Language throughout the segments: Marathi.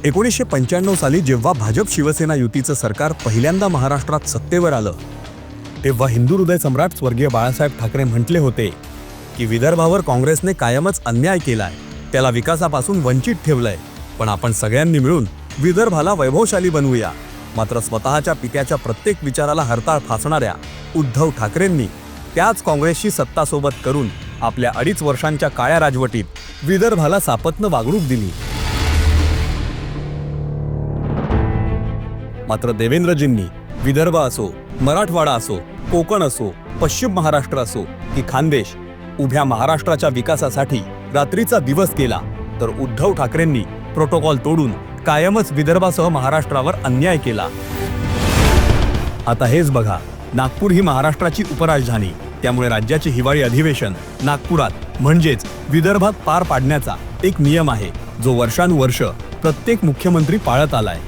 1995 साली जेव्हा भाजप शिवसेना युतीचं सरकार पहिल्यांदा महाराष्ट्रात सत्तेवर आलं तेव्हा हिंदू हृदय सम्राट स्वर्गीय बाळासाहेब ठाकरे म्हटले होते की विदर्भावर काँग्रेसने कायमच अन्याय केलाय, त्याला विकासापासून वंचित ठेवलंय, पण आपण सगळ्यांनी मिळून विदर्भाला वैभवशाली बनवूया। मात्र स्वतःच्या पित्याच्या प्रत्येक विचाराला हरताळ फासणाऱ्या उद्धव ठाकरेंनी त्याच काँग्रेसशी सत्ता सोबत करून आपल्या 2.5 वर्षांच्या काळ्या राजवटीत विदर्भाला सापत्न वागणूक दिली। मात्र देवेंद्रजींनी विदर्भ असो, मराठवाडा असो, कोकण असो, पश्चिम महाराष्ट्र असो की खानदेश, उभ्या महाराष्ट्राच्या विकासासाठी रात्रीचा दिवस केला, तर उद्धव ठाकरेंनी प्रोटोकॉल तोडून कायमच विदर्भासह महाराष्ट्रावर अन्याय केला। आता हेच बघा, नागपूर ही महाराष्ट्राची उपराजधानी, त्यामुळे राज्याचे हिवाळी अधिवेशन नागपुरात म्हणजेच विदर्भात पार पाडण्याचा एक नियम आहे, जो वर्षानुवर्ष प्रत्येक मुख्यमंत्री पाळत आलाय।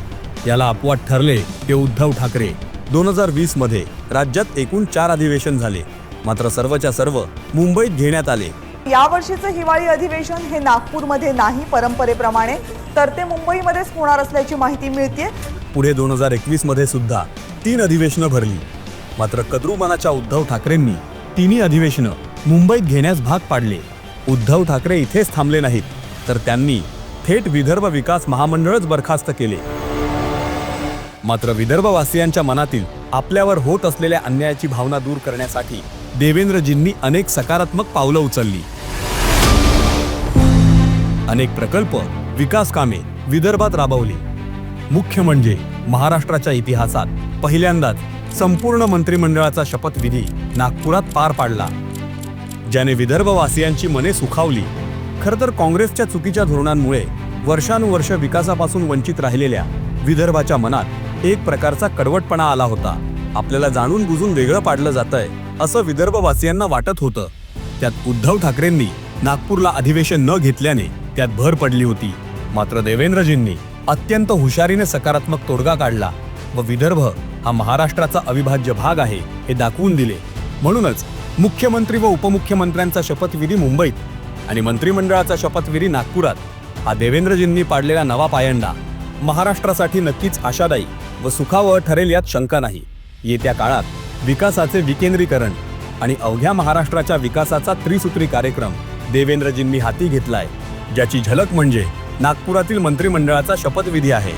याला अपवाद ठरले ते उद्धव ठाकरे। 2020 मध्ये राज्यात एकूण 4 अधिवेशन झाले, मात्र सर्वच्या सर्व मुंबईत घेण्यात आले। यावर्षीचं हिवाळी अधिवेशन हे नागपूरमध्ये नाही परंपरेप्रमाणे, तर ते मुंबईमध्येच होणार असल्याची माहिती मिळते। पुढे 2021 मध्ये सुद्धा 3 अधिवेशनं भरली, मात्र कद्रुमानाच्या उद्धव ठाकरेंनी तिन्ही अधिवेशनं मुंबईत घेण्यास भाग पाडले। उद्धव ठाकरे इथेच थांबले नाहीत, तर त्यांनी थेट विदर्भ विकास महामंडळच बरखास्त केले। मात्र विदर्भवासियांच्या मनातील आपल्यावर होत असलेल्या अन्यायाची भावना दूर करण्यासाठी देवेंद्रजींनी अनेक सकारात्मक पावलं उचलली। अनेक प्रकल्प, विकास कामे विदर्भात राबवली। मुख्य म्हणजे महाराष्ट्राच्या इतिहासात पहिल्यांदाच संपूर्ण मंत्रिमंडळाचा शपथविधी नागपुरात पार पाडला, ज्याने विदर्भवासियांची मने सुखावली। खरं तर काँग्रेसच्या चुकीच्या धोरणांमुळे वर्षानुवर्ष विकासापासून वंचित राहिलेल्या विदर्भाच्या मनात एक प्रकारचा कडवटपणा आला होता। आपल्याला जाणून बुजून वेगळं पाडलं जातंय असं विदर्भवासियांना वाटत होतं। त्यात उद्धव ठाकरेंनी नागपूरला अधिवेशन न घेतल्याने त्यात भर पडली होती। मात्र देवेंद्रजींनी अत्यंत हुशारीने सकारात्मक तोडगा काढला व विदर्भ हा महाराष्ट्राचा अविभाज्य भाग आहे हे दाखवून दिले। म्हणूनच मुख्यमंत्री व उपमुख्यमंत्र्यांचा शपथविधी मुंबईत आणि मंत्रिमंडळाचा शपथविधी नागपुरात हा देवेंद्रजींनी पाडलेला नवा पायंडा महाराष्ट्रासाठी नक्कीच आशादायी व सुखावह ठरेल यात शंका नाही। येत्या काळात विकासाचे विकेंद्रीकरण आणि अवघ्या महाराष्ट्राच्या विकासाचा त्रिसूत्री कार्यक्रम देवेंद्रजींनी हाती घेतलाय, ज्याची झलक म्हणजे नागपुरातील मंत्रिमंडळाचा शपथविधी आहे।